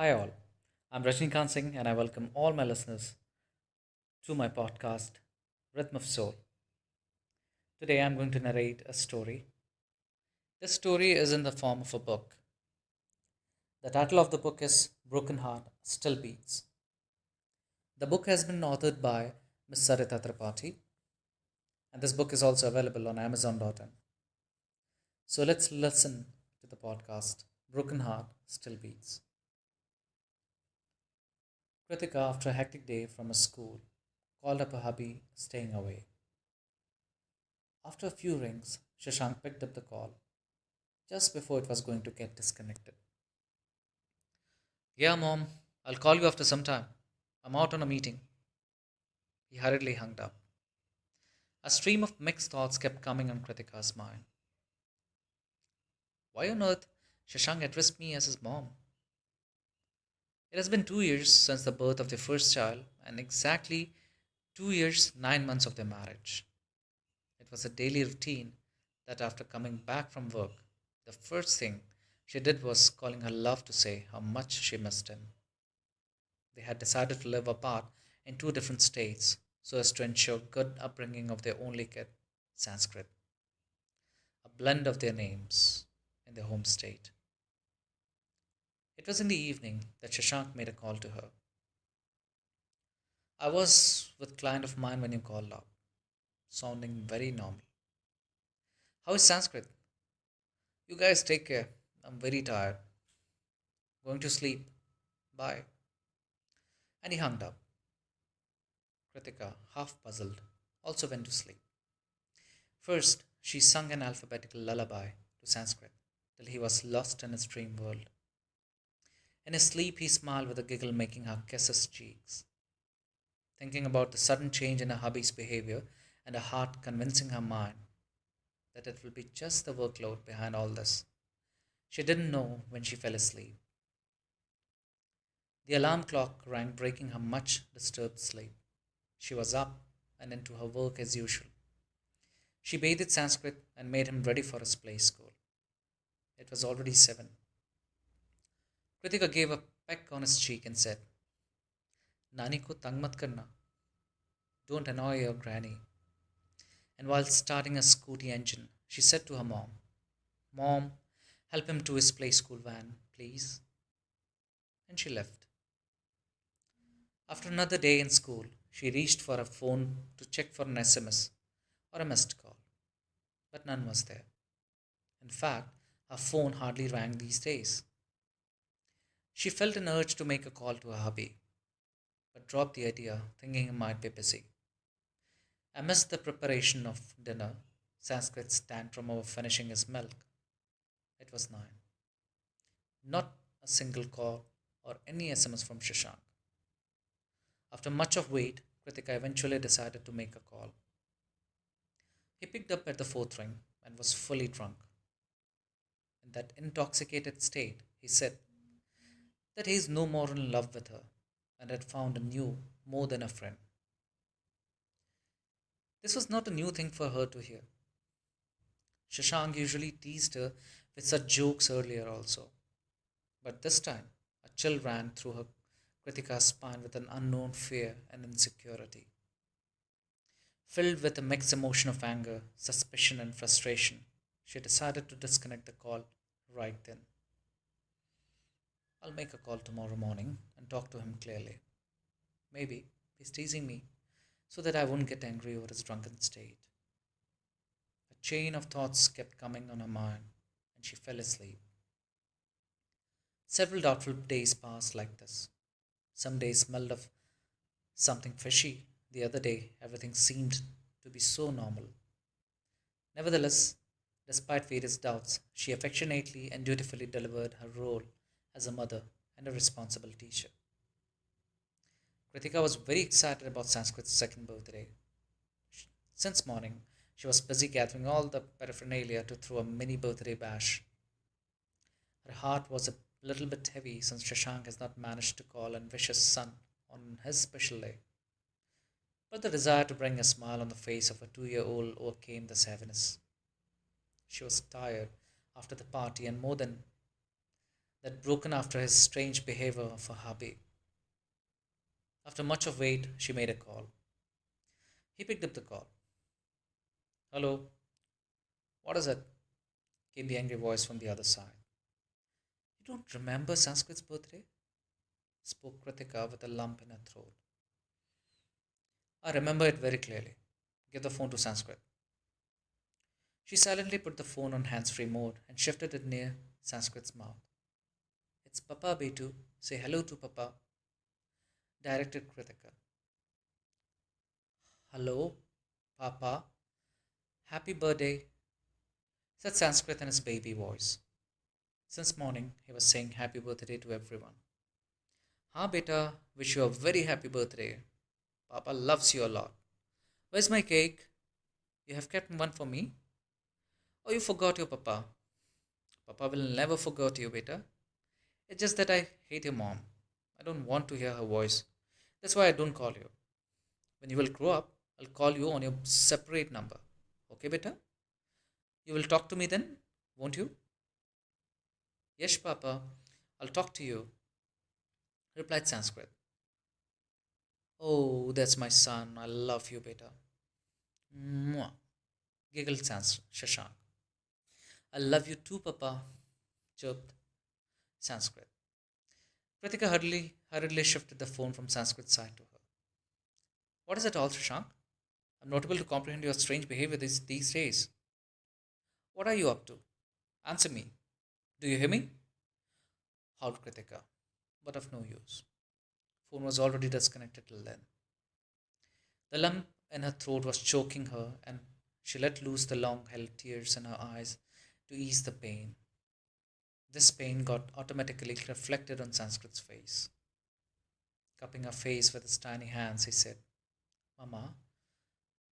Hi, all. I'm Rajnikant Singh, and I welcome all my listeners to my podcast, Rhythm of Soul. Today, I'm going to narrate a story. This story is in the form of a book. The title of the book is Broken Heart Still Beats. The book has been authored by Ms. Sarita Tripathi, and this book is also available on Amazon.in. So let's listen to the podcast, Broken Heart Still Beats. Kritika, after a hectic day from a school, called up her hubby staying away. After a few rings, Shashank picked up the call just before it was going to get disconnected. Yeah, Mom, I'll call you after some time. I'm out on a meeting. He hurriedly hung up. A stream of mixed thoughts kept coming on Kritika's mind. Why on earth Shashank addressed me as his mom? It has been 2 years since the birth of their first child and exactly 2 years, 9 months of their marriage. It was a daily routine that after coming back from work, the first thing she did was calling her love to say how much she missed him. They had decided to live apart in two different states so as to ensure good upbringing of their only kid, Sanskrit, a blend of their names in their home state. It was in the evening that Shashank made a call to her. I was with client of mine when you called up, sounding very normal. How is Sanskrit? You guys take care. I'm very tired. Going to sleep. Bye. And he hung up. Kritika, half puzzled, also went to sleep. First, she sung an alphabetical lullaby to Sanskrit till he was lost in his dream world. In his sleep, he smiled with a giggle, making her kiss his cheeks. Thinking about the sudden change in her hubby's behavior and her heart convincing her mind that it will be just the workload behind all this, she didn't know when she fell asleep. The alarm clock rang, breaking her much disturbed sleep. She was up and into her work as usual. She bathed Sanskrit and made him ready for his play school. It was already 7. Kritika gave a peck on his cheek and said, Nani ko tang mat karna. Don't annoy your granny. And while starting a scooty engine, she said to her mom, Mom, help him to his play school van, please. And she left. After another day in school, she reached for her phone to check for an SMS or a missed call, but none was there. In fact, her phone hardly rang these days. She felt an urge to make a call to her hubby, but dropped the idea, thinking he might be busy. Amidst the preparation of dinner, Sanskrit's tantrum over finishing his milk, it was 9. Not a single call or any SMS from Shashank. After much of wait, Kritika eventually decided to make a call. He picked up at the fourth ring and was fully drunk. In that intoxicated state, he said that he is no more in love with her and had found a new, more than a friend. This was not a new thing for her to hear. Shashank usually teased her with such jokes earlier also, but this time a chill ran through her Kritika's spine with an unknown fear and insecurity. Filled with a mixed emotion of anger, suspicion, and frustration, she decided to disconnect the call right then. I'll make a call tomorrow morning and talk to him clearly. Maybe he's teasing me so that I won't get angry over his drunken state. A chain of thoughts kept coming on her mind, and she fell asleep. Several doubtful days passed like this. Some days smelled of something fishy, the other day everything seemed to be so normal. Nevertheless, despite various doubts, she affectionately and dutifully delivered her role as a mother and a responsible teacher. Kritika was very excited about Sanskrit's second birthday. Since morning, she was busy gathering all the paraphernalia to throw a mini birthday bash. Her heart was a little bit heavy since Shashank has not managed to call and wish his son on his special day. But the desire to bring a smile on the face of a 2-year-old overcame this heaviness. She was tired after the party and more than that broken after his strange behavior for hubby. After much of wait, she made a call. He picked up the call. Hello, what is it? Came the angry voice from the other side. You don't remember Sanskrit's birthday? Spoke Kritika with a lump in her throat. I remember it very clearly. Give the phone to Sanskrit. She silently put the phone on hands free mode and shifted it near Sanskrit's mouth. It's Papa Betu. Say hello to Papa, directed Kritika. Hello, Papa. Happy birthday, said Sanskrit in his baby voice. Since morning, he was saying happy birthday to everyone. Ha, beta, wish you a very happy birthday. Papa loves you a lot. Where's my cake? You have kept one for me? Oh, you forgot your papa. Papa will never forget you, beta. It's just that I hate your mom. I don't want to hear her voice. That's why I don't call you. When you will grow up, I'll call you on your separate number. Okay, beta? You will talk to me then, won't you? Yes, Papa. I'll talk to you, replied Sanskrit. Oh, that's my son. I love you, beta. Mwah, giggled Shashank. I love you too, Papa, chirped Sanskrit. Kritika hurriedly shifted the phone from Sanskrit's side to her. What is it all, Shashank? I'm not able to comprehend your strange behavior these days. What are you up to? Answer me. Do you hear me? Howled Kritika, but of no use. Phone was already disconnected till then. The lump in her throat was choking her, and she let loose the long held tears in her eyes to ease the pain. This pain got automatically reflected on Sanskrit's face. Cupping her face with his tiny hands, he said, Mama,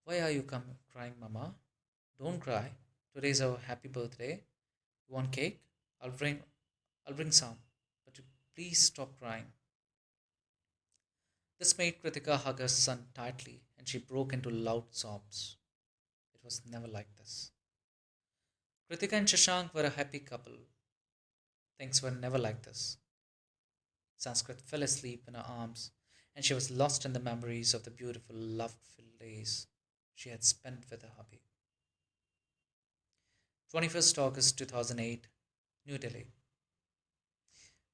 why are you crying, Mama? Don't cry. Today's our happy birthday. You want cake? I'll bring I'll bring some. But please stop crying. This made Kritika hug her son tightly, and she broke into loud sobs. It was never like this. Kritika and Shashank were a happy couple. Things were never like this. Sanskrit fell asleep in her arms, and she was lost in the memories of the beautiful, love filled days she had spent with her hubby. 21st August 2008, New Delhi.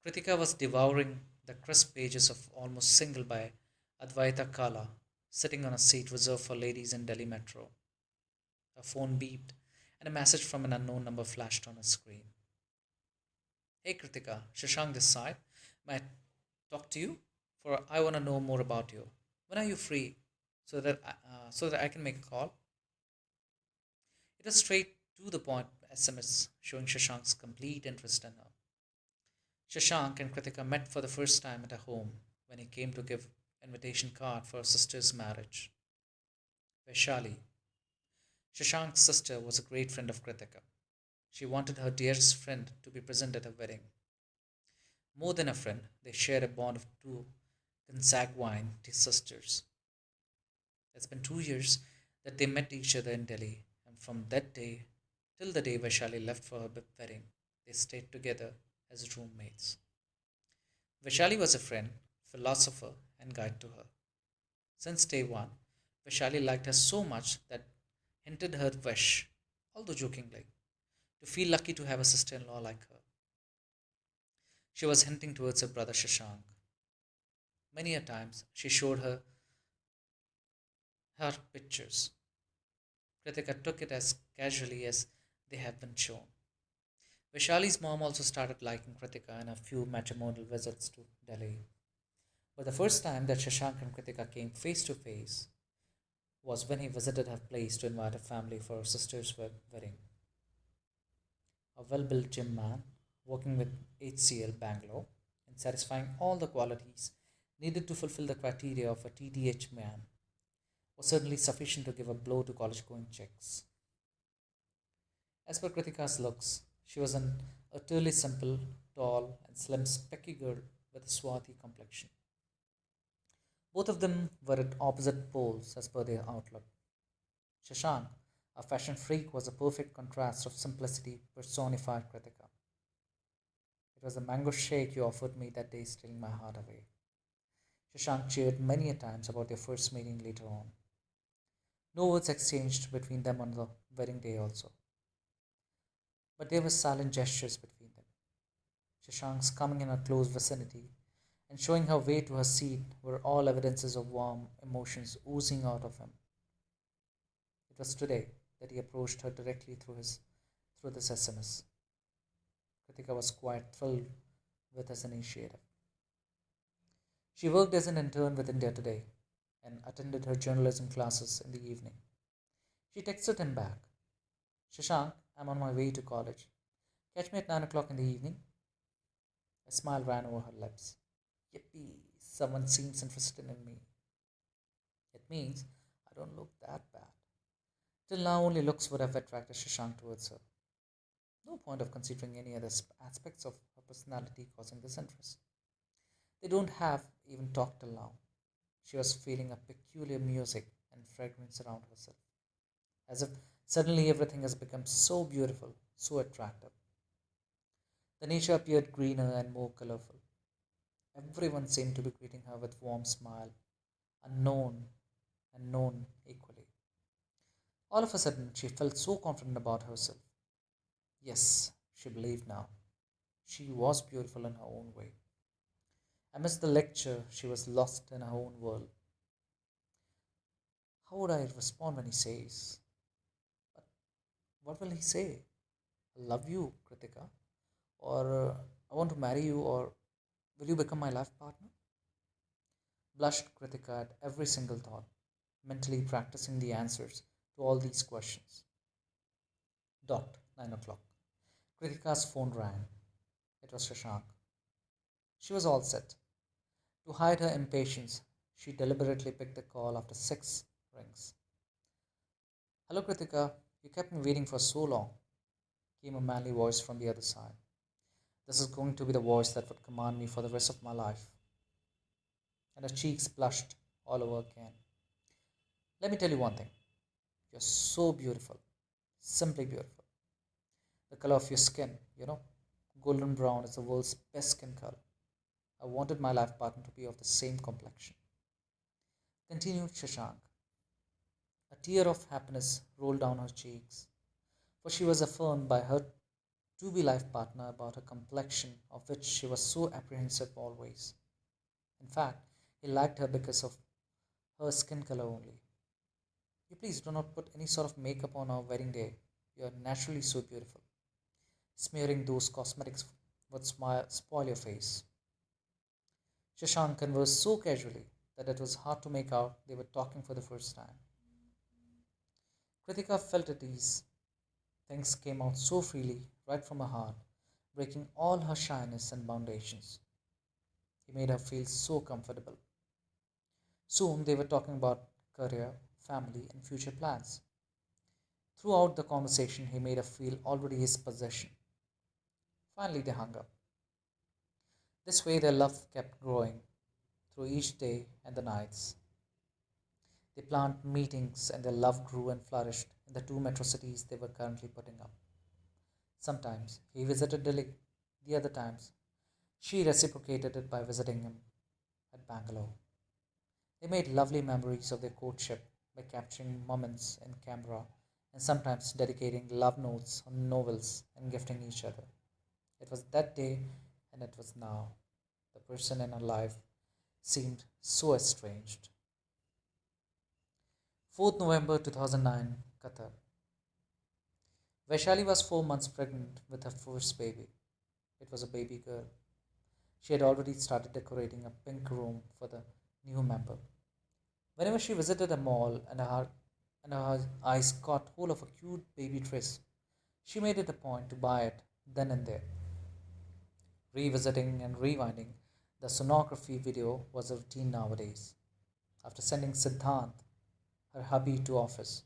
Kritika was devouring the crisp pages of Almost Single by Advaita Kala, sitting on a seat reserved for ladies in Delhi Metro. Her phone beeped, and a message from an unknown number flashed on her screen. Hey Kritika, Shashank this side. May I talk to you? For I want to know more about you. When are you free? So that I can make a call? It was straight to the point SMS showing Shashank's complete interest in her. Shashank and Kritika met for the first time at her home when he came to give invitation card for her sister's marriage. Vaishali, Shashank's sister, was a great friend of Kritika. She wanted her dearest friend to be present at her wedding. More than a friend, they shared a bond of two consanguine sisters. It's been 2 years that they met each other in Delhi, and from that day till the day Vaishali left for her wedding, they stayed together as roommates. Vaishali was a friend, philosopher, and guide to her. Since day one, Vaishali liked her so much that hinted her wish, although jokingly, to feel lucky to have a sister in law like her. She was hinting towards her brother Shashank. Many a times she showed her pictures. Kritika took it as casually as they have been shown. Vishali's mom also started liking Kritika in a few matrimonial visits to Delhi. But the first time that Shashank and Kritika came face to face was when he visited her place to invite her family for her sister's wedding. A well built gym man, working with HCL Bangalore and satisfying all the qualities needed to fulfill the criteria of a TDH man, was certainly sufficient to give a blow to college going chicks. As per Kritika's looks, she was an utterly simple, tall, and slim, specky girl with a swarthy complexion. Both of them were at opposite poles as per their outlook. Shashank, a fashion freak, was a perfect contrast of simplicity personified Kritika. It was the mango shake you offered me that day stealing my heart away. Shashank cheered many a times about their first meeting later on. No words exchanged between them on the wedding day also, but there were silent gestures between them. Shashank's coming in her close vicinity and showing her way to her seat were all evidences of warm emotions oozing out of him. It was today that he approached her directly through this SMS. Kritika was quite thrilled with his initiative. She worked as an intern with India Today and attended her journalism classes in the evening. She texted him back, Shashank, I'm on my way to college. Catch me at 9 o'clock in the evening. A smile ran over her lips. Yippee, someone seems interested in me. It means I don't look that bad. Till now, only looks would have attracted Shashank towards her. No point of considering any other aspects of her personality causing this interest. They don't have even talked till now. She was feeling a peculiar music and fragrance around herself, as if suddenly everything has become so beautiful, so attractive. The nature appeared greener and more colorful. Everyone seemed to be greeting her with warm smile, unknown and known equally. All of a sudden, she felt so confident about herself. Yes, she believed now. She was beautiful in her own way. Amidst the lecture, she was lost in her own world. How would I respond when he says, but what will he say? I love you, Kritika, or I want to marry you, or will you become my life partner? Blushed Kritika at every single thought, mentally practicing the answers to all these questions. Dot 9 o'clock. Kritika's phone rang. It was Shashank. She was all set. To hide her impatience, she deliberately picked the call after 6 rings. Hello, Kritika. You kept me waiting for so long, came a manly voice from the other side. This is going to be the voice that would command me for the rest of my life. And her cheeks blushed all over again. Let me tell you one thing. You're so beautiful. Simply beautiful. The color of your skin, golden brown is the world's best skin color. I wanted my life partner to be of the same complexion. Continued Shashank. A tear of happiness rolled down her cheeks, for she was affirmed by her to be life partner about her complexion, of which she was so apprehensive always. In fact, he liked her because of her skin color only. You please do not put any sort of makeup on our wedding day. You are naturally so beautiful. Smearing those cosmetics would spoil your face. Shashank conversed so casually that it was hard to make out they were talking for the first time. Kritika felt at ease. Things came out so freely, right from her heart, breaking all her shyness and foundations. He made her feel so comfortable. Soon they were talking about career, family, and future plans. Throughout the conversation, he made her feel already his possession. Finally, they hung up. This way, their love kept growing through each day and the nights. They planned meetings and their love grew and flourished in the two metro cities they were currently putting up. Sometimes he visited Delhi, the other times she reciprocated it by visiting him at Bangalore. They made lovely memories of their courtship by capturing moments in camera and sometimes dedicating love notes or novels and gifting each other. It was that day and it was now. The person in her life seemed so estranged. 4th November 2009, Qatar. Vaishali was 4 months pregnant with her first baby. It was a baby girl. She had already started decorating a pink room for the new member. Whenever she visited a mall and her eyes caught hold of a cute baby dress, she made it a point to buy it then and there. Revisiting and rewinding the sonography video was a routine nowadays. After sending Siddhant, her hubby, to office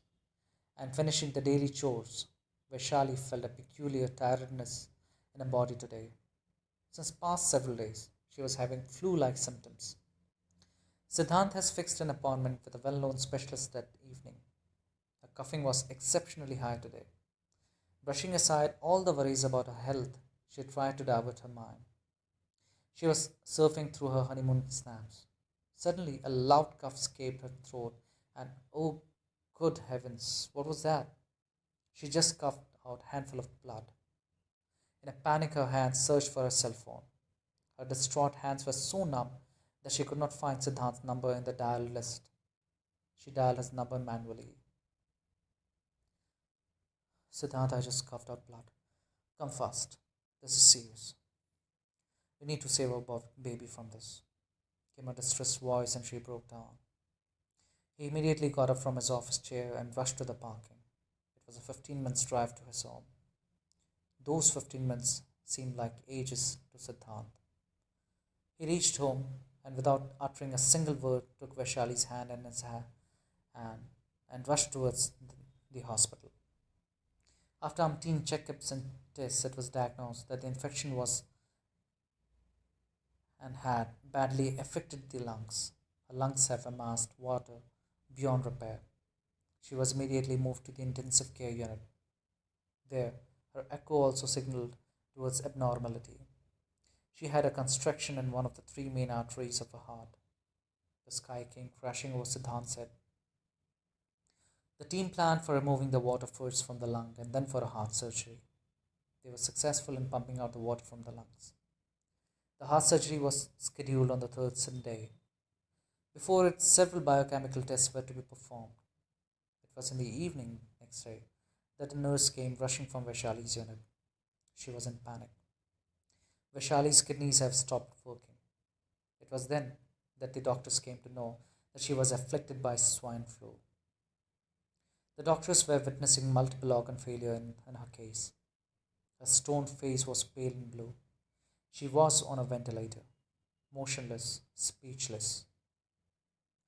and finishing the daily chores, Vaishali felt a peculiar tiredness in her body today. Since past several days, she was having flu-like symptoms. Siddhant has fixed an appointment with a well-known specialist that evening. Her coughing was exceptionally high today. Brushing aside all the worries about her health, She tried to divert her mind. She was surfing through her honeymoon snaps. Suddenly, a loud cough escaped her throat, and oh, good heavens, what was that? She just coughed out a handful of blood. In a panic, her hands searched for her cell phone. Her distraught hands were so numb that she could not find Siddhant's number in the dial list. She dialed his number manually. Siddhant, I just coughed out blood. Come fast. This is serious. We need to save our baby from this, came a distressed voice, and she broke down. He immediately got up from his office chair and rushed to the parking. It was a 15 minutes drive to his home. Those 15 minutes seemed like ages to Siddhant. He reached home and, without uttering a single word, took Vaishali's hand in his hand and rushed towards the hospital. After umpteen checkups and tests, it was diagnosed that the infection was and had badly affected the lungs. Her lungs have amassed water beyond repair. She was immediately moved to the intensive care unit. There, her echo also signaled towards abnormality. She had a constriction in one of the three main arteries of her heart. The sky came crashing over Siddhant's head. The team planned for removing the water first from the lung and then for a heart surgery. They were successful in pumping out the water from the lungs. The heart surgery was scheduled on the third day. Before it, several biochemical tests were to be performed. It was in the evening next day that a nurse came rushing from Vaishali's unit. She was in panic. Vaishali's kidneys have stopped working. It was then that the doctors came to know that she was afflicted by swine flu. The doctors were witnessing multiple organ failure in her case. Her stone face was pale and blue. She was on a ventilator, motionless, speechless,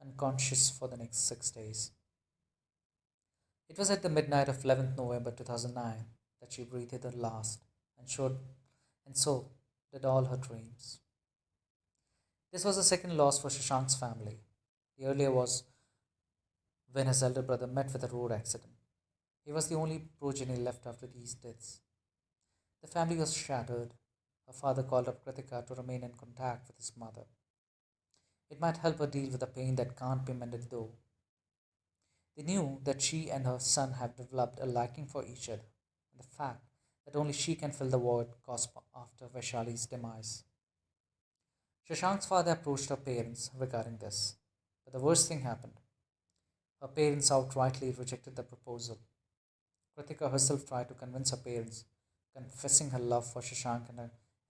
unconscious for the next 6 days. It was at the midnight of 11th November 2009 that she breathed her last, and so did all her dreams. This was the second loss for Shashank's family. The earlier was when his elder brother met with a road accident. He was the only progeny left after these deaths. The family was shattered. Her father called up Kritika to remain in contact with his mother. It might help her deal with the pain that can't be mended, though. They knew that she and her son have developed a liking for each other, and the fact that only she can fill the void caused after Vaishali's demise. Shashank's father approached her parents regarding this, but the worst thing happened. Her parents outrightly rejected the proposal. Kritika herself tried to convince her parents, confessing her love for Shashank and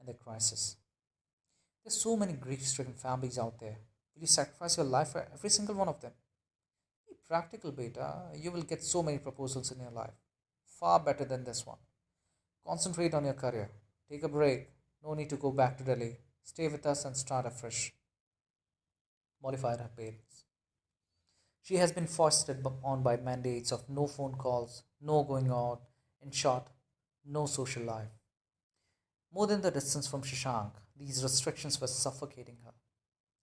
their crisis. There's so many grief-stricken families out there. Will you sacrifice your life for every single one of them? Be practical, beta. You will get so many proposals in your life. Far better than this one. Concentrate on your career. Take a break. No need to go back to Delhi. Stay with us and start afresh. Mollified her parents. She has been foisted on by mandates of no phone calls, no going out, in short, no social life. More than the distance from Shashank, these restrictions were suffocating her.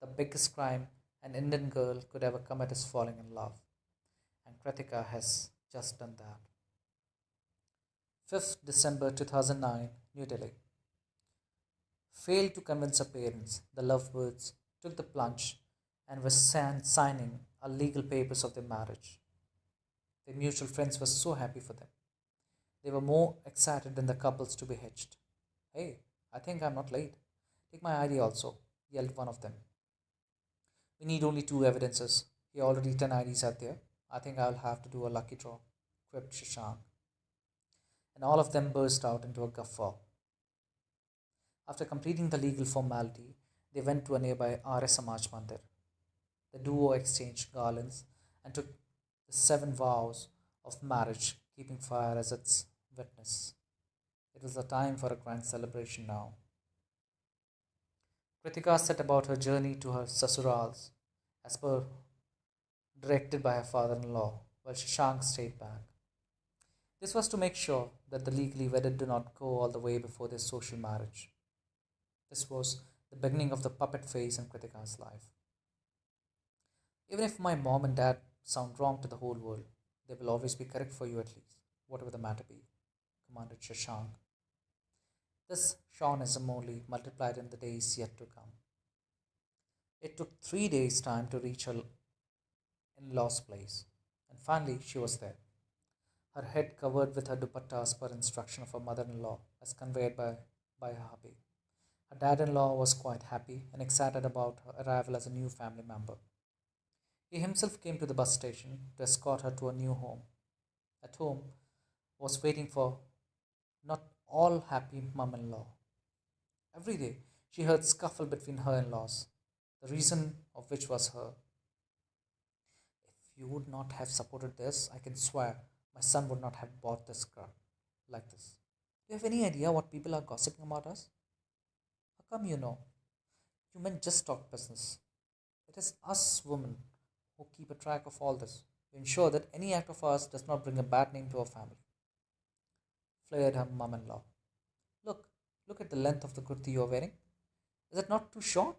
The biggest crime an Indian girl could ever commit is falling in love, and Kritika has just done that. 5th December 2009, New Delhi. Failed to convince her parents, the lovebirds took the plunge and were signing a legal papers of their marriage. Their mutual friends were so happy for them. They were more excited than the couples to be hitched. Hey, I think I'm not late. Take my ID also, yelled one of them. We need only two evidences. Here are already 10 IDs out there. I think I'll have to do a lucky draw, quipped Shashank. And all of them burst out into a guffaw. After completing the legal formality, they went to a nearby Arya Samaj Mandir. The duo exchanged garlands and took the 7 vows of marriage, keeping fire as its witness. It was the time for a grand celebration now. Kritika set about her journey to her sasurals, as per directed by her father-in-law, while Shashank stayed back. This was to make sure that the legally wedded do not go all the way before their social marriage. This was the beginning of the puppet phase in Kritika's life. Even if my mom and dad sound wrong to the whole world, they will always be correct for you at least, whatever the matter be, commanded Shashank. This Shaunism only multiplied in the days yet to come. It took 3 days' time to reach her in law's place, and finally she was there, her head covered with her dupatta as per instruction of her mother in law, as conveyed by her hubby. Her dad in law was quite happy and excited about her arrival as a new family member. He himself came to the bus station to escort her to a new home. At home was waiting for not all happy mum in law. Every day she heard scuffle between her in laws, the reason of which was her. If you would not have supported this, I can swear my son would not have bought this car like this. Do you have any idea what people are gossiping about us? How come you know? You men just talk business. It is us women who keep a track of all this to ensure that any act of ours does not bring a bad name to our family, flared her mum in law. Look, look at the length of the kurti you are wearing. Is it not too short?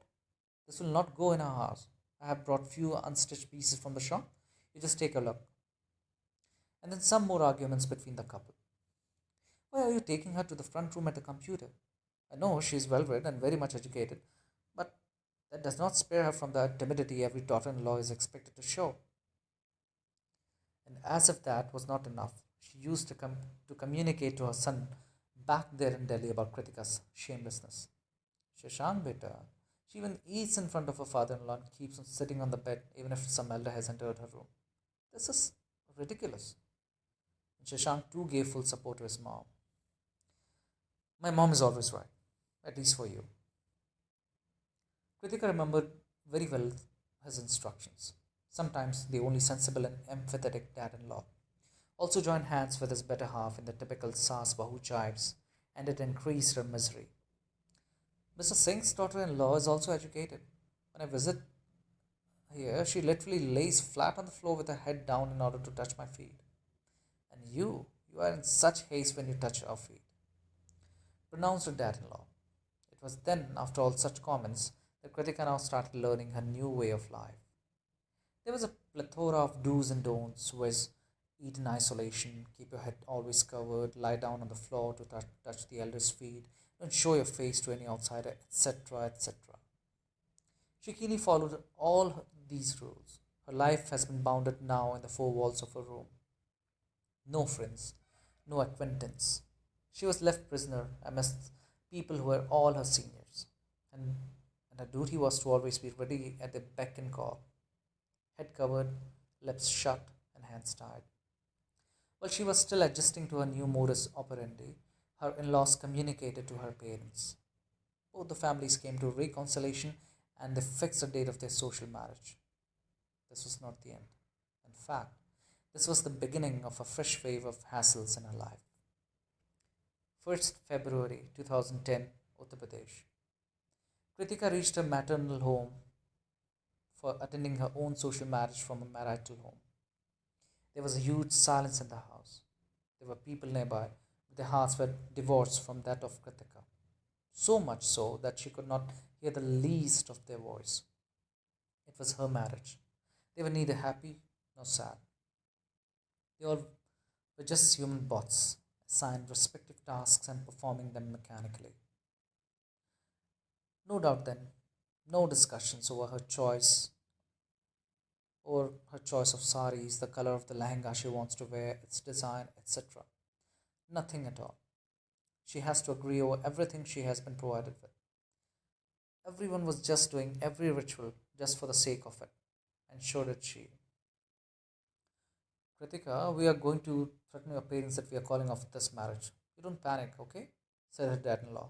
This will not go in our house. I have brought few unstitched pieces from the shop. You just take a look. And then some more arguments between the couple. Why are you taking her to the front room at the computer? I know she is well read and very much educated, but that does not spare her from the timidity every daughter in law is expected to show. And as if that was not enough, she used to communicate to her son back there in Delhi about Kritika's shamelessness. Shashank beta, she even eats in front of her father-in-law and keeps on sitting on the bed even if some elder has entered her room. This is ridiculous. And Shashank too gave full support to his mom. My mom is always right, at least for you. Kritika remembered very well his instructions. Sometimes the only sensible and empathetic dad-in-law also joined hands with his better half in the typical Saas Bahu jibes, and it increased her misery. Mr. Singh's daughter-in-law is also educated. When I visit here, she literally lays flat on the floor with her head down in order to touch my feet. And you are in such haste when you touch our feet, pronounced her dad-in-law. It was then, after all such comments, that Kritika now started learning her new way of life. There was a plethora of do's and don'ts, was eat in isolation, keep your head always covered, lie down on the floor to touch the elder's feet, don't show your face to any outsider, etc., etc. She keenly followed all these rules. Her life has been bounded now in the four walls of her room. No friends, no acquaintance. She was left prisoner amidst people who were all her seniors, and, and her duty was to always be ready at the beck and call, head covered, lips shut, and hands tied. While she was still adjusting to her new modus operandi, her in laws communicated to her parents. Both the families came to reconciliation and they fixed the date of their social marriage. This was not the end. In fact, this was the beginning of a fresh wave of hassles in her life. 1st February 2010, Uttar Pradesh. Kritika reached her maternal home for attending her own social marriage from a marital home. There was a huge silence in the house. There were people nearby, but their hearts were divorced from that of Kritika, so much so that she could not hear the least of their voice. It was her marriage. They were neither happy nor sad. They all were just human bots, assigned respective tasks and performing them mechanically. No doubt then, no discussions over her choice of saris, the color of the lehenga she wants to wear, its design, etc. Nothing at all. She has to agree over everything she has been provided with. Everyone was just doing every ritual just for the sake of it, and so did she. Kritika, we are going to threaten your parents that we are calling off this marriage. You don't panic, okay? Said her dad in law.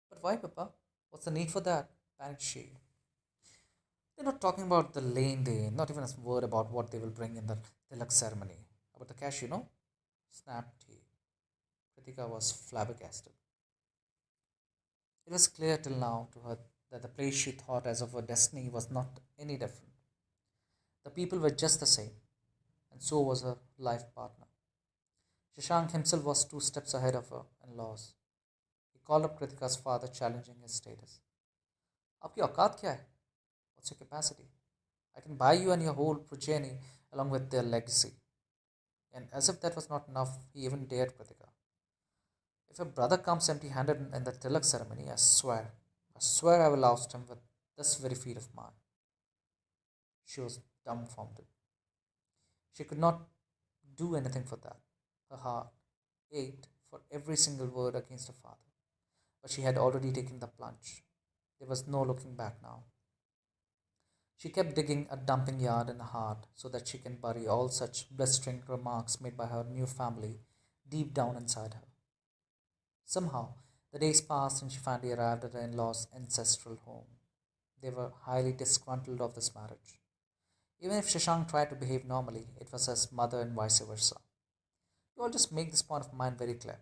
But why, Papa? What's the need for that? Panicked she. They're not talking about the lane day, not even a word about what they will bring in the tilak ceremony. About the cash, snapped he. Kritika was flabbergasted. It was clear till now to her that the place she thought as of her destiny was not any different. The people were just the same, and so was her life partner. Shashank himself was 2 steps ahead of her in laws. He called up Kritika's father, challenging his status. आपकी औकात क्या है? What's your capacity? I can buy you and your whole progeny along with their legacy. And as if that was not enough, he even dared Kritika. If a brother comes empty handed in the tilak ceremony, I swear I will oust him with this very feet of mine. She was dumbfounded. She could not do anything for that. Her heart ached for every single word against her father, but she had already taken the plunge. There was no looking back now. She kept digging a dumping yard in her heart so that she can bury all such blistering remarks made by her new family deep down inside her. Somehow, the days passed and she finally arrived at her in law's ancestral home. They were highly disgruntled of this marriage. Even if Shashank tried to behave normally, it was his mother and vice versa. You all just make this point of mine very clear.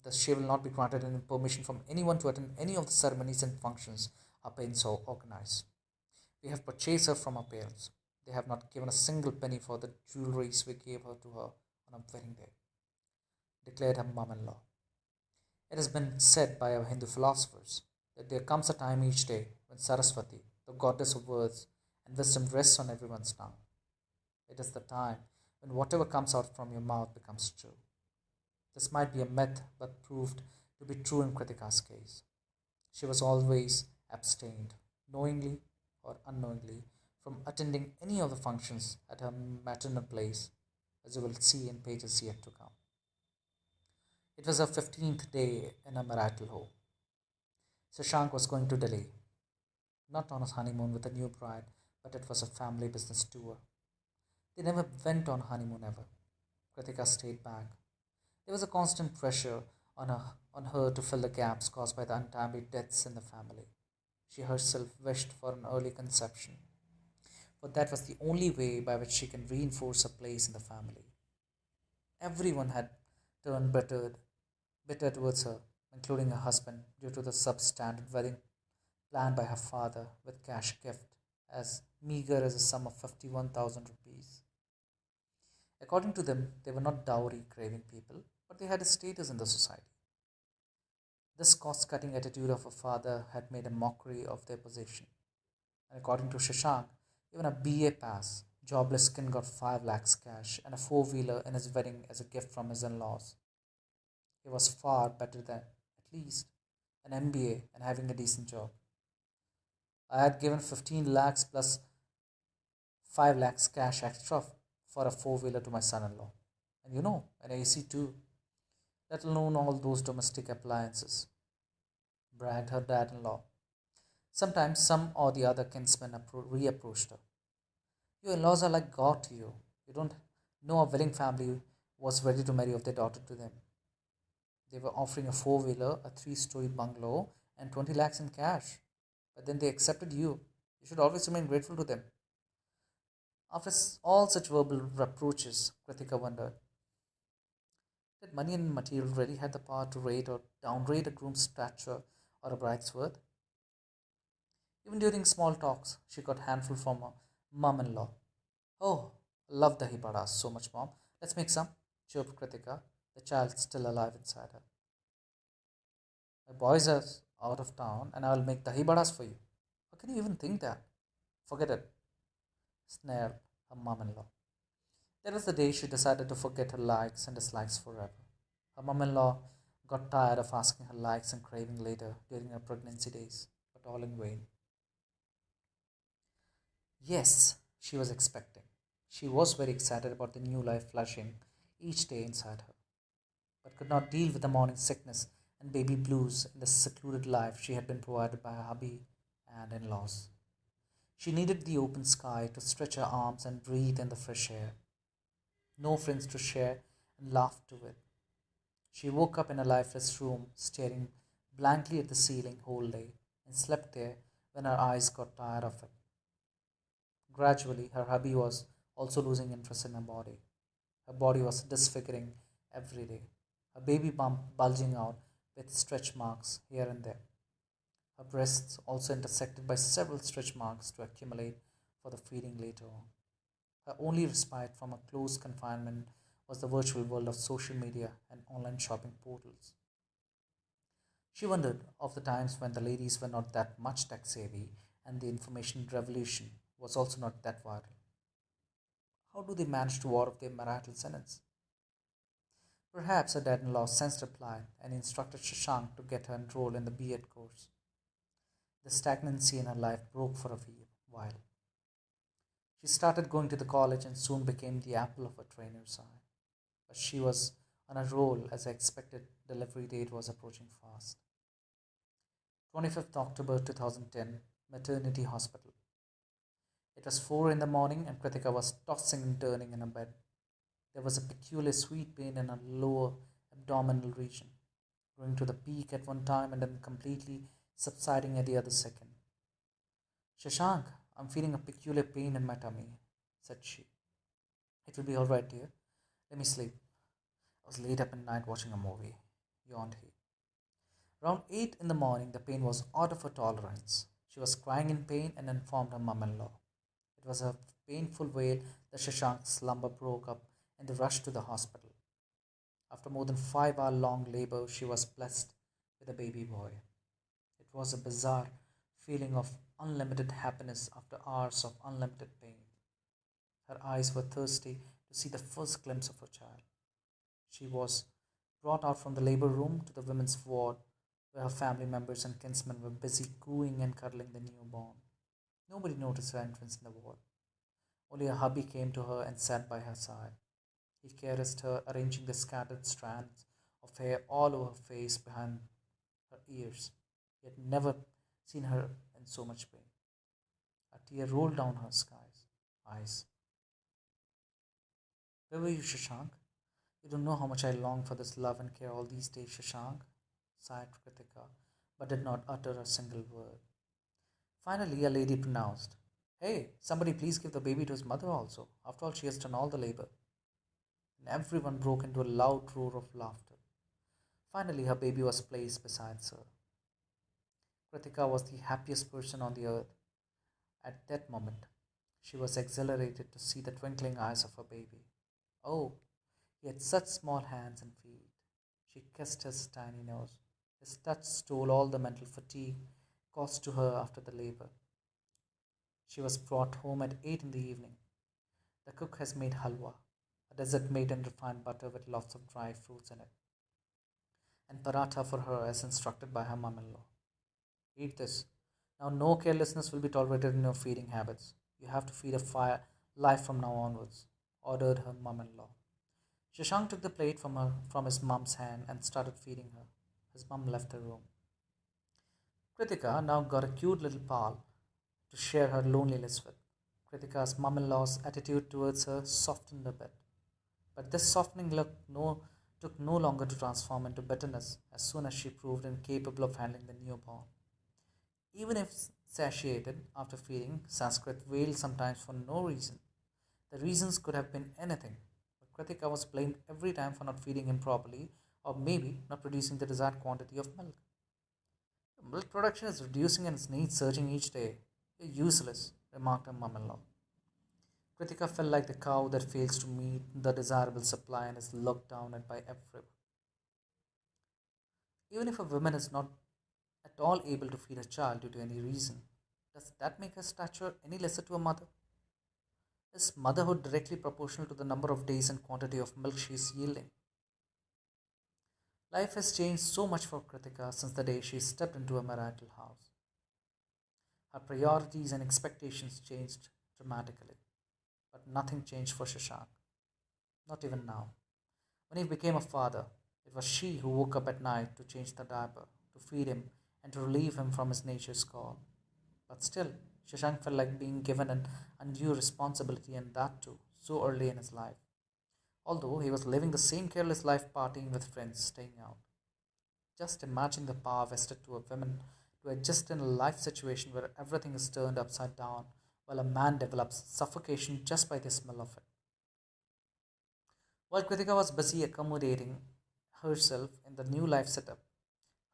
Thus, she will not be granted any permission from anyone to attend any of the ceremonies and functions our parents so organize. We have purchased her from our parents. They have not given a single penny for the jewelries we gave her to her on her wedding day, declared her mum-in-law. It has been said by our Hindu philosophers that there comes a time each day when Saraswati, the goddess of words and wisdom, rests on everyone's tongue. It is the time when whatever comes out from your mouth becomes true. This might be a myth, but proved to be true in Kritika's case. She was always abstained, knowingly or unknowingly, from attending any of the functions at her maternal place, as you will see in pages yet to come. It was her 15th day in her marital home. Shashank was going to Delhi, not on his honeymoon with a new bride, but it was a family business tour. They never went on honeymoon ever. Kritika stayed back. There was a constant pressure on her to fill the gaps caused by the untimely deaths in the family. She herself wished for an early conception, for that was the only way by which she can reinforce her place in the family. Everyone had turned bitter towards her, including her husband, due to the substandard wedding planned by her father with cash gift as meager as a sum of 51,000 rupees. According to them, they were not dowry craving people, but they had a status in the society. This cost cutting attitude of her father had made a mockery of their position. And according to Shashank, even a BA pass, jobless skin got 5 lakhs cash and a four wheeler in his wedding as a gift from his in laws. He was far better than, at least, an MBA and having a decent job. I had given 15 lakhs plus 5 lakhs cash extra for a four wheeler to my son in law. And an AC too, let alone all those domestic appliances, bragged her dad in law. Sometimes some or the other kinsman reapproached her. Your in laws are like God to you. You don't know a willing family was ready to marry off their daughter to them. They were offering a four wheeler, a three-story bungalow, and 20 lakhs in cash. But then they accepted you. You should always remain grateful to them. After all such verbal reproaches, Kritika wondered, did money and material really have the power to rate or downrate a groom's stature or a bride's worth? Even during small talks, she got handful from her mum-in-law. Oh, love dahi badas so much, mom. Let's make some, chirped Kritika, the child still alive inside her. My boys are out of town and I will make dahi badas for you. How can you even think that? Forget it, snarled her mum-in-law. That was the day she decided to forget her likes and dislikes forever. Her mum-in-law got tired of asking her likes and craving later during her pregnancy days, but all in vain. Yes, she was expecting. She was very excited about the new life flushing each day inside her, but could not deal with the morning sickness and baby blues in the secluded life she had been provided by her hubby and in laws. She needed the open sky to stretch her arms and breathe in the fresh air. No friends to share and laugh to with. She woke up in a lifeless room, staring blankly at the ceiling whole day, and slept there when her eyes got tired of it. Gradually, her hubby was also losing interest in her body. Her body was disfiguring every day, her baby bump bulging out with stretch marks here and there. Her breasts also intersected by several stretch marks to accumulate for the feeding later on. Her only respite from a close confinement was the virtual world of social media and online shopping portals. She wondered of the times when the ladies were not that much tech savvy and the information revolution was also not that viral. How do they manage to ward off their marital sentence? Perhaps her dad-in-law sensed her plight and instructed Shashank to get her enrolled in the B.Ed course. The stagnancy in her life broke for a while. She started going to the college and soon became the apple of her trainer's eye. But she was on a roll as the expected delivery date was approaching fast. 25th October 2010, Maternity Hospital. It was 4 in the morning and Kritika was tossing and turning in her bed. There was a peculiar sweet pain in her lower abdominal region, growing to the peak at one time and then completely subsiding at the other second. Shashank, I'm feeling a peculiar pain in my tummy, said she. It will be all right, dear. Let me sleep. I was late up at night watching a movie, yawned he. Around 8 in the morning, the pain was out of her tolerance. She was crying in pain and informed her mother-in-law. It was a painful wail that Shashank's slumber broke up and they rushed to the hospital. After more than 5 hour long labor, she was blessed with a baby boy. It was a bizarre feeling of unlimited happiness after hours of unlimited pain. Her eyes were thirsty to see the first glimpse of her child. She was brought out from the labor room to the women's ward where her family members and kinsmen were busy cooing and cuddling the newborn. Nobody noticed her entrance in the ward. Only her hubby came to her and sat by her side. He caressed her, arranging the scattered strands of hair all over her face behind her ears. He had never seen her in so much pain. A tear rolled down her eyes. Where were you, Shashank? You don't know how much I long for this love and care all these days, Shashank, sighed Kritika, but did not utter a single word. Finally, a lady pronounced, Hey, somebody please give the baby to his mother also. After all, she has done all the labor. And everyone broke into a loud roar of laughter. Finally, her baby was placed beside her. Kritika was the happiest person on the earth. At that moment, she was exhilarated to see the twinkling eyes of her baby. Oh, he had such small hands and feet. She kissed his tiny nose. His touch stole all the mental fatigue caused to her after the labor. She was brought home at 8 in the evening. The cook has made halwa, a dessert made in refined butter with lots of dry fruits in it, and paratha for her as instructed by her mother-in-law. Eat this. Now no carelessness will be tolerated in your feeding habits. You have to feed a fire life from now onwards, ordered her mother-in-law. Shashank took the plate from his mum's hand and started feeding her. His mum left the room. Kritika now got a cute little pal to share her loneliness with. Kritika's mum-in-law's attitude towards her softened a bit. But this softening took no longer to transform into bitterness as soon as she proved incapable of handling the newborn. Even if satiated after feeding, Sanskrit wailed sometimes for no reason. The reasons could have been anything, but Kritika was blamed every time for not feeding him properly or maybe not producing the desired quantity of milk. Milk production is reducing and its needs surging each day. You're useless, remarked her mother-in-law. Kritika felt like the cow that fails to meet the desirable supply and is looked down at by everyone. Even if a woman is not at all able to feed her child due to any reason, does that make her stature any lesser to a mother? Is motherhood directly proportional to the number of days and quantity of milk she is yielding? Life has changed so much for Kritika since the day she stepped into a marital house. Her priorities and expectations changed dramatically, but nothing changed for Shashank, not even now. When he became a father, it was she who woke up at night to change the diaper, to feed him, and to relieve him from his nature's call. But still, Shashank felt like being given an undue responsibility, and that too, so early in his life. Although he was living the same careless life, partying with friends, staying out. Just imagine the power vested to a woman to adjust in a life situation where everything is turned upside down, while a man develops suffocation just by the smell of it. While Kritika was busy accommodating herself in the new life setup,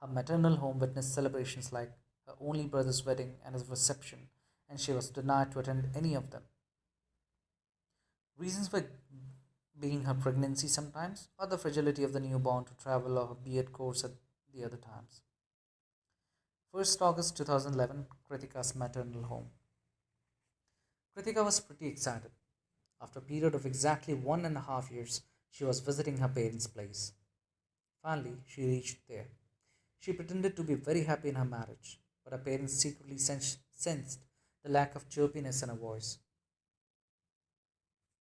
her maternal home witnessed celebrations like her only brother's wedding and his reception, and she was denied to attend any of them. Reasons were being her pregnancy sometimes, or the fragility of the newborn to travel or her B.Ed course at the other times. 1st August 2011, Kritika's maternal home. Kritika was pretty excited. After a period of exactly 1.5 years, She was visiting her parents' place. Finally, she reached there. She pretended to be very happy in her marriage, but her parents secretly sensed the lack of chirpiness in her voice.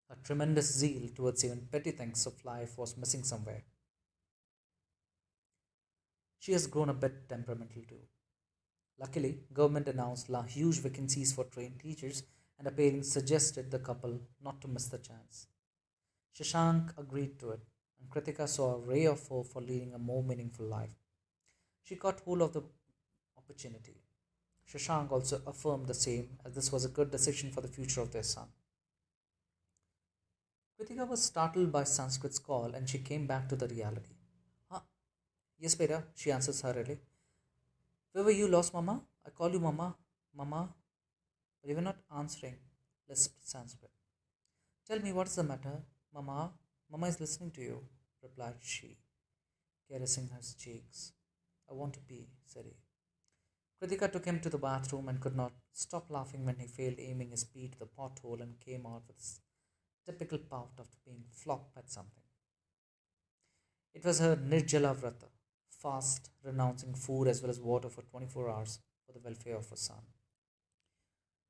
Her tremendous zeal towards even petty things of life was missing somewhere. She has grown a bit temperamental too. Luckily, government announced huge vacancies for trained teachers, and her parents suggested the couple not to miss the chance. Shashank agreed to it, and Kritika saw a ray of hope for leading a more meaningful life. She caught hold of the opportunity. Shashank also affirmed the same, as this was a good decision for the future of their son. Kritika was startled by Sanskrit's call and she came back to the reality. Huh? Yes, beta, she answers hurriedly. Where were you lost, Mama? I call you Mama, Mama, but you were not answering, lisped Sanskrit. Tell me what is the matter, Mama. Mama is listening to you, replied she, caressing her cheeks. I want to pee, said he. Kritika took him to the bathroom and could not stop laughing when he failed aiming his pee to the pothole and came out with his typical pout after being flogged at something. It was her Nirjala Vrata, fast, renouncing food as well as water for 24 hours for the welfare of her son.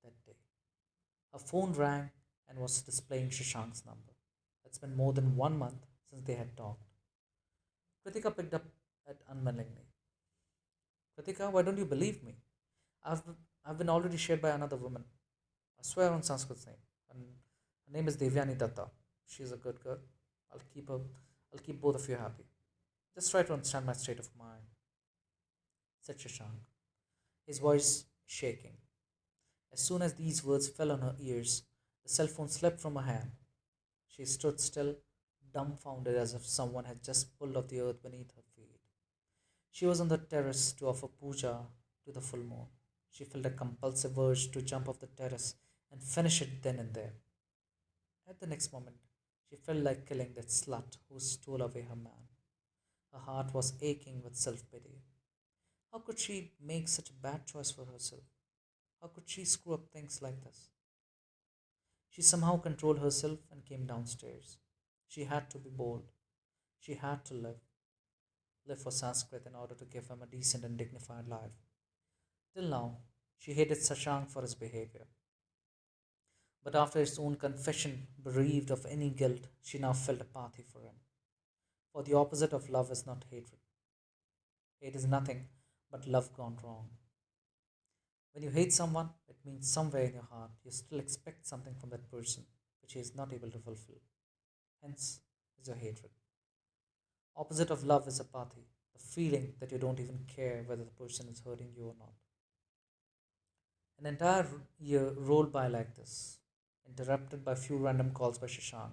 That day, her phone rang and was displaying Shashank's number. It's been more than 1 month since they had talked. Kritika picked up it unwillingly. Kritika, why don't you believe me? I've, I've been already shared by another woman. I swear on Sanskrit's name. And her name is Devyani Datta. She's a good girl. I'll keep her I'll keep both of you happy. Just try to understand my state of mind, said Shashank, his voice shaking. As soon as these words fell on her ears, the cell phone slipped from her hand. She stood still, dumbfounded as if someone had just pulled off the earth beneath her feet. She was on the terrace to offer puja to the full moon. She felt a compulsive urge to jump off the terrace and finish it then and there. At the next moment, she felt like killing that slut who stole away her man. Her heart was aching with self pity. How could she make such a bad choice for herself? How could she screw up things like this? She somehow controlled herself and came downstairs. She had to be bold. She had to live for Sanskrit in order to give him a decent and dignified life. Till now, she hated Sashank for his behavior. But after his own confession, bereaved of any guilt, she now felt apathy for him. For the opposite of love is not hatred. Hate is nothing but love gone wrong. When you hate someone, it means somewhere in your heart you still expect something from that person which he is not able to fulfill. Hence is your hatred. Opposite of love is apathy, the feeling that you don't even care whether the person is hurting you or not. An entire year rolled by like this, interrupted by few random calls by Shashank,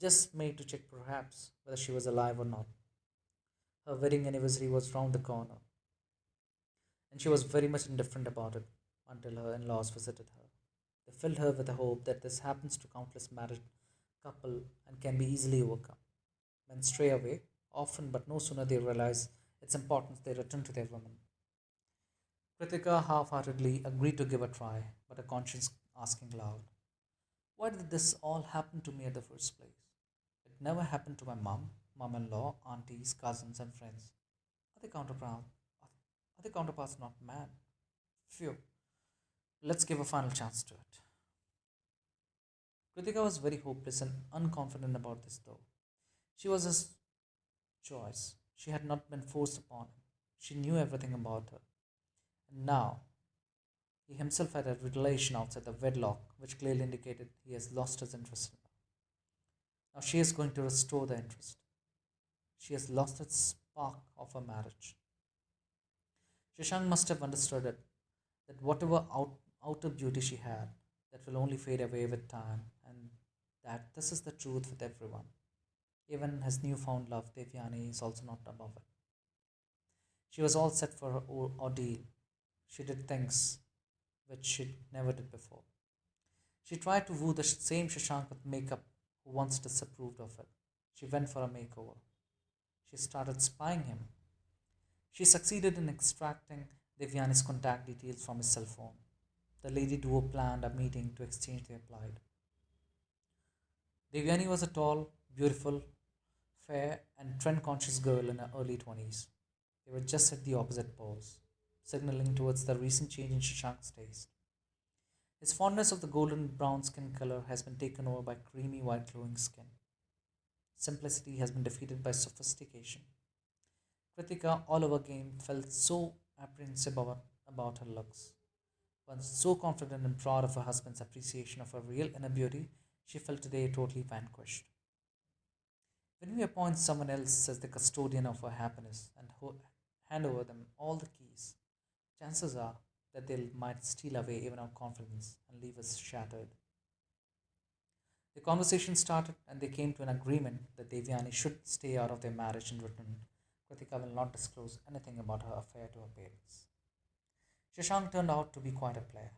just made to check perhaps whether she was alive or not. Her wedding anniversary was round the corner, and she was very much indifferent about it until her in laws visited her. They filled her with the hope that this happens to countless married couple and can be easily overcome. Men stray away, often, but no sooner they realize its importance, they return to their women. Kritika half heartedly agreed to give a try, but her conscience asking loud, why did this all happen to me at the first place? It never happened to my mum in law, aunties, cousins, and friends. Are they counterparts? Are they counterparts not man? Phew, let's give a final chance to it. Kritika was very hopeless and unconfident about this, though. She was his choice. She had not been forced upon him. She knew everything about her. And now, he himself had a relation outside the wedlock, which clearly indicated he has lost his interest in her. Now she is going to restore the interest. She has lost its spark of her marriage. Shashank must have understood it, that whatever outer beauty she had, that will only fade away with time, and that this is the truth with everyone. Even his newfound love, Devyani, is also not above it. She was all set for her ordeal. She did things which she never did before. She tried to woo the same Shashank with makeup who once disapproved of it. She went for a makeover. She started spying him. She succeeded in extracting Devyani's contact details from his cell phone. The lady duo planned a meeting to exchange their plight. Devyani was a tall, beautiful, fair, and trend conscious girl in her early 20s. They were just at the opposite poles, signaling towards the recent change in Shashank's taste. His fondness of the golden brown skin color has been taken over by creamy white glowing skin. Simplicity has been defeated by sophistication. Kritika, all over again, felt so apprehensive about her looks. Once so confident and proud of her husband's appreciation of her real inner beauty, she felt today totally vanquished. When we appoint someone else as the custodian of our happiness and hand over them all the keys, chances are that they might steal away even our confidence and leave us shattered. The conversation started and they came to an agreement that Devyani should stay out of their marriage in return. Kritika will not disclose anything about her affair to her parents. Shashank turned out to be quite a player.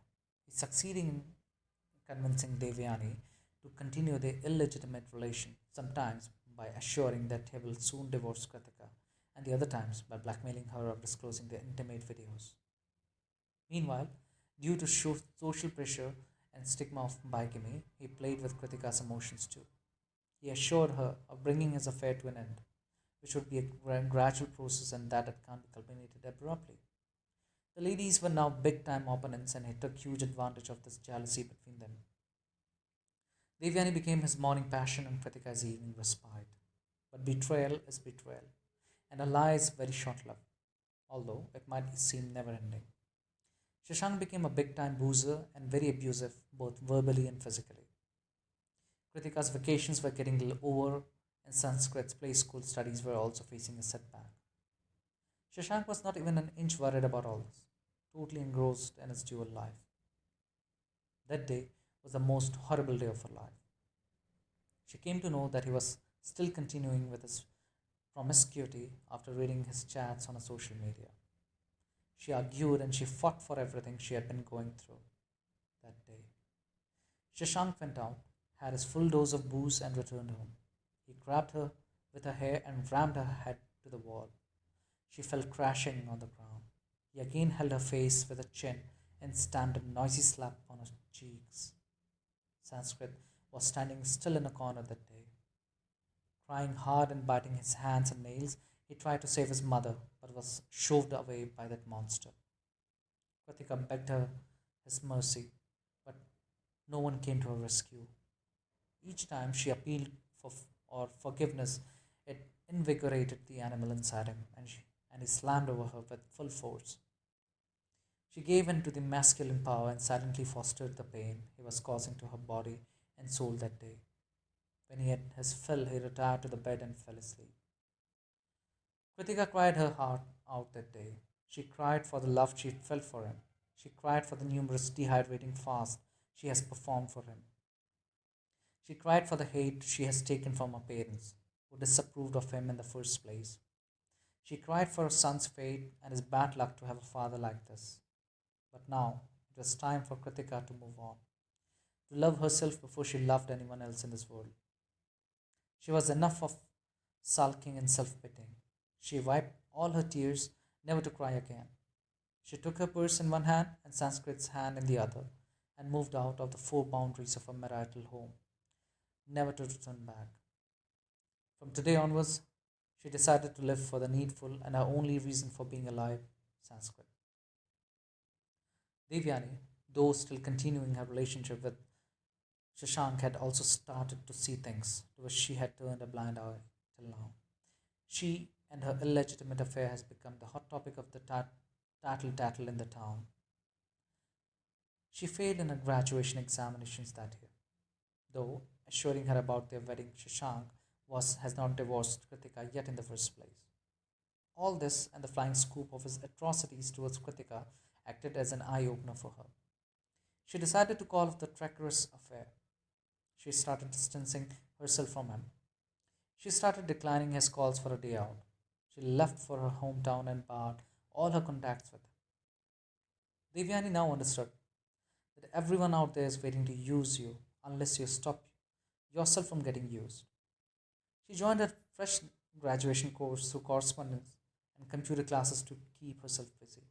He succeeded in convincing Devyani to continue their illegitimate relation, sometimes by assuring that he will soon divorce Kritika, and the other times by blackmailing her or disclosing their intimate videos. Meanwhile, due to social pressure and stigma of bigamy, he played with Kritika's emotions too. He assured her of bringing his affair to an end, which would be a gradual process and that it can't be culminated abruptly. The ladies were now big time opponents and he took huge advantage of this jealousy between them. Devyani became his morning passion and Kritika's evening respite. But betrayal is betrayal, and a lie is very short lived, although it might seem never ending. Shashank became a big time boozer and very abusive, both verbally and physically. Kritika's vacations were getting over, and Sanskrit's play school studies were also facing a setback. Shashank was not even an inch worried about all this, totally engrossed in his dual life. That day was the most horrible day of her life. She came to know that he was still continuing with his promiscuity after reading his chats on a social media. She argued and she fought for everything she had been going through that day. Shashank went out, had his full dose of booze, and returned home. He grabbed her with her hair and rammed her head to the wall. She fell crashing on the ground. He again held her face with a chin and stamped a noisy slap on her cheeks. Sanskrit was standing still in a corner that day. Crying hard and biting his hands and nails, he tried to save his mother but was shoved away by that monster. Kritika begged her his mercy, but no one came to her rescue. Each time she appealed for or forgiveness, it invigorated the animal inside him, and he slammed over her with full force. She gave in to the masculine power and silently fostered the pain he was causing to her body and soul that day. When he had his fill, he retired to the bed and fell asleep. Kritika cried her heart out that day. She cried for the love she felt for him. She cried for the numerous dehydrating fasts she has performed for him. She cried for the hate she has taken from her parents, who disapproved of him in the first place. She cried for her son's fate and his bad luck to have a father like this. But now it was time for Kritika to move on, to love herself before she loved anyone else in this world. She was enough of sulking and self pitying. She wiped all her tears, never to cry again. She took her purse in one hand and Sanskrit's hand in the other, and moved out of the four boundaries of her marital home, never to return back. From today onwards, she decided to live for the needful and her only reason for being alive, Sanskrit. Devyani, though still continuing her relationship with Shashank, had also started to see things to which she had turned a blind eye till now. She and her illegitimate affair has become the hot topic of the tattle tattle in the town. She failed in her graduation examinations that year, though assuring her about their wedding, Shashank has not divorced Kritika yet in the first place. All this and the flying scoop of his atrocities towards Kritika acted as an eye opener for her. She decided to call off the treacherous affair. She started distancing herself from him. She started declining his calls for a day out. She left for her hometown and barred all her contacts with him. Devyani now understood that everyone out there is waiting to use you unless you stop yourself from getting used. She joined a fresh graduation course through correspondence and computer classes to keep herself busy.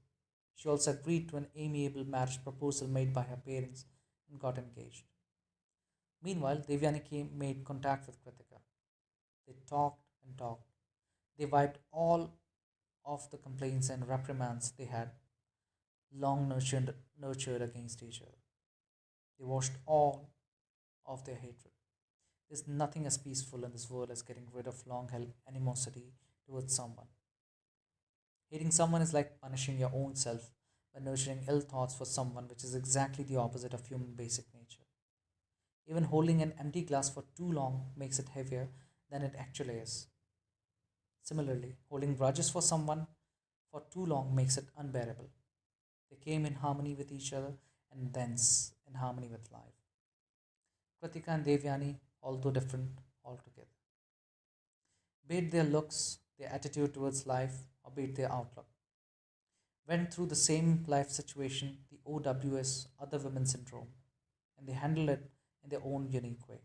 She also agreed to an amiable marriage proposal made by her parents and got engaged. Meanwhile, Devyani made contact with Kritika. They talked and talked. They wiped all of the complaints and reprimands they had long nurtured against each other. They washed all of their hatred. There's nothing as peaceful in this world as getting rid of long held animosity towards someone. Hating someone is like punishing your own self by nurturing ill thoughts for someone, which is exactly the opposite of human basic nature. Even holding an empty glass for too long makes it heavier than it actually is. Similarly, holding grudges for someone for too long makes it unbearable. They came in harmony with each other and thence in harmony with life. Kritika and Devyani, although different altogether, be it their looks, their attitude towards life, or be it their outlook, went through the same life situation, the OWS, other women syndrome, and they handled it in their own unique way.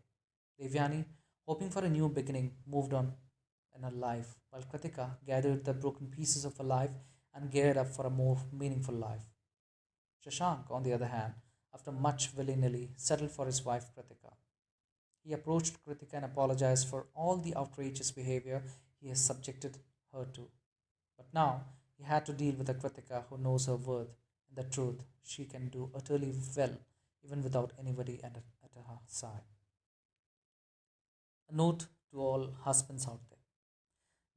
Devyani, hoping for a new beginning, moved on in her life, while Kritika gathered the broken pieces of her life and geared up for a more meaningful life. Shashank, on the other hand, after much willy nilly, settled for his wife Kritika. He approached Kritika and apologized for all the outrageous behavior he has subjected her to. But now he had to deal with a Kritika who knows her worth and the truth she can do utterly well even without anybody at her side. A note to all husbands out there.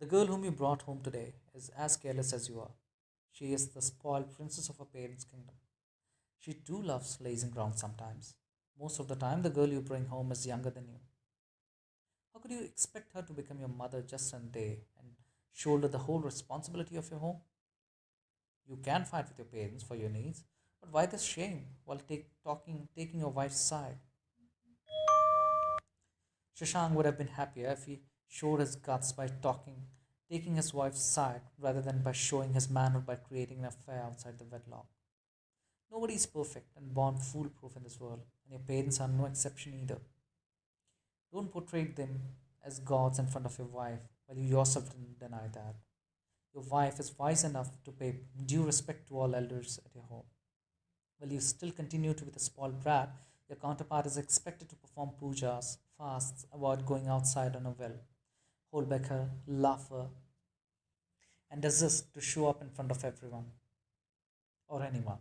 The girl whom you brought home today is as careless as you are. She is the spoiled princess of her parents' kingdom. She too loves lazing around sometimes. Most of the time, the girl you bring home is younger than you. How could you expect her to become your mother just in a day and shoulder the whole responsibility of your home? You can fight with your parents for your needs, but why this shame while taking your wife's side? Shashank would have been happier if he showed his guts by taking his wife's side, rather than by showing his manhood by creating an affair outside the wedlock. Nobody is perfect and born foolproof in this world, and your parents are no exception either. Don't portray them as gods in front of your wife while you yourself deny that. Your wife is wise enough to pay due respect to all elders at your home. While you still continue to be the spoiled brat, your counterpart is expected to perform pujas, fasts, avoid going outside on a well, hold back her laughter, and desist to show up in front of everyone or anyone.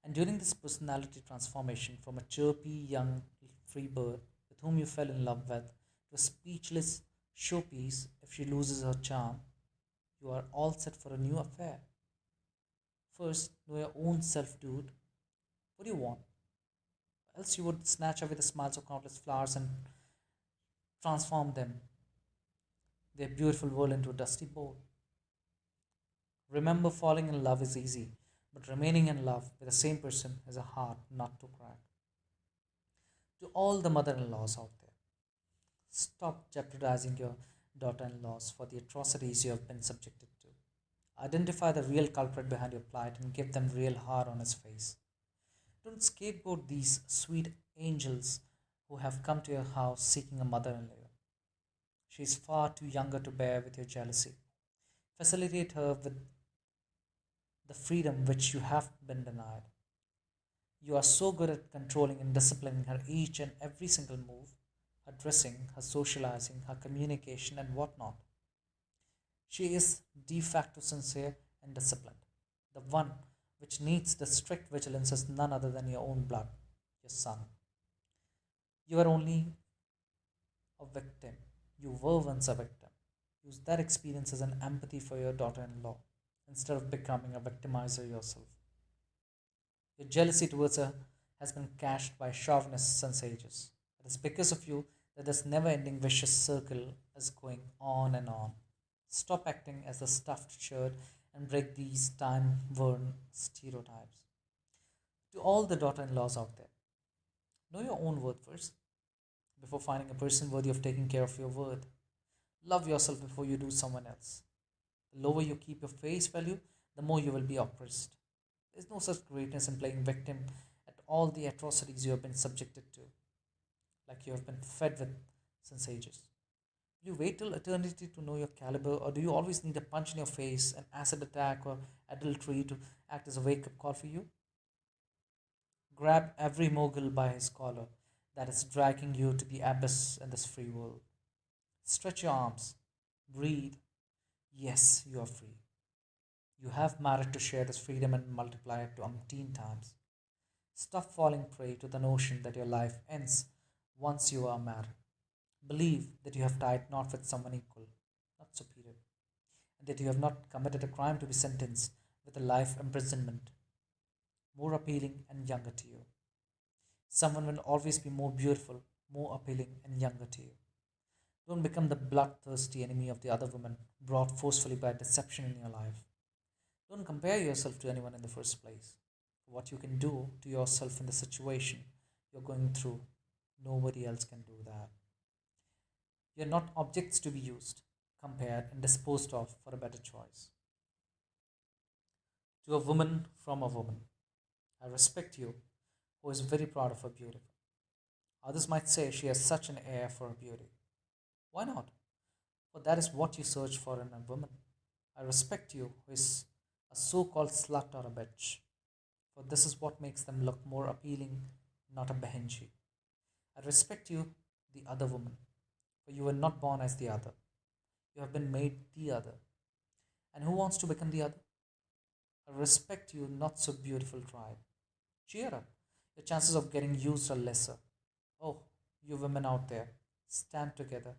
And during this personality transformation from a chirpy young free bird with whom you fell in love with to a speechless showpiece if she loses her charm, you are all set for a new affair. First, know your own self, dude. What do you want? Else you would snatch away the smiles of countless flowers and transform them, their beautiful world, into a dusty bowl. Remember, falling in love is easy, but remaining in love with the same person is a heart not to crack. To all the mother in laws out there, stop jeopardizing your daughter in laws for the atrocities you have been subjected to. Identify the real culprit behind your plight and give them real hard on his face. Don't scapegoat these sweet angels who have come to your house seeking a mother in law. She is far too younger to bear with your jealousy. Facilitate her with the freedom which you have been denied. You are so good at controlling and disciplining her each and every single move, her dressing, her socializing, her communication, and whatnot. She is de facto sincere and disciplined. The one which needs the strict vigilance is none other than your own blood, your son. You are only a victim. You were once a victim. Use that experience as an empathy for your daughter in law instead of becoming a victimizer yourself. Your jealousy towards her has been cashed by chauvinists since ages. It is because of you that this never ending vicious circle is going on and on. Stop acting as a stuffed shirt and break these time worn stereotypes. To all the daughter in laws out there, know your own worth first before finding a person worthy of taking care of your worth. Love yourself before you do someone else. The lower you keep your face value, the more you will be oppressed. There's no such greatness in playing victim at all the atrocities you have been subjected to, like you have been fed with since ages. Will you wait till eternity to know your caliber, or do you always need a punch in your face, an acid attack, or adultery to act as a wake up call for you? Grab every mogul by his collar that is dragging you to the abyss in this free world. Stretch your arms. Breathe. Yes, you are free. You have merit to share this freedom and multiply it to umpteen times. Stop falling prey to the notion that your life ends once you are married. Believe that you have tied not with someone equal, not superior, and that you have not committed a crime to be sentenced with a life imprisonment, more appealing and younger to you. Someone will always be more beautiful, more appealing, and younger to you. Don't become the bloodthirsty enemy of the other woman brought forcefully by deception in your life. Don't compare yourself to anyone in the first place. What you can do to yourself in the situation you're going through, nobody else can do that. You're not objects to be used, compared, and disposed of for a better choice. To a woman from a woman, I respect you, who is very proud of her beauty. Others might say she has such an air for her beauty. Why not? For that is what you search for in a woman. I respect you, who is a so called slut or a bitch, for this is what makes them look more appealing, not a behenji. I respect you, the other woman, for you were not born as the other. You have been made the other. And who wants to become the other? I respect you, not so beautiful tribe. Cheer up. Your chances of getting used are lesser. Oh, you women out there, stand together.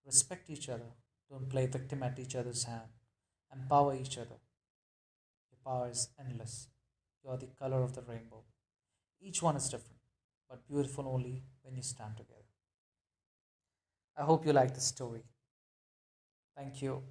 Respect each other. Don't play victim at each other's hand. Empower each other. Your power is endless. You are the color of the rainbow. Each one is different, but beautiful only when you stand together. I hope you like this story. Thank you.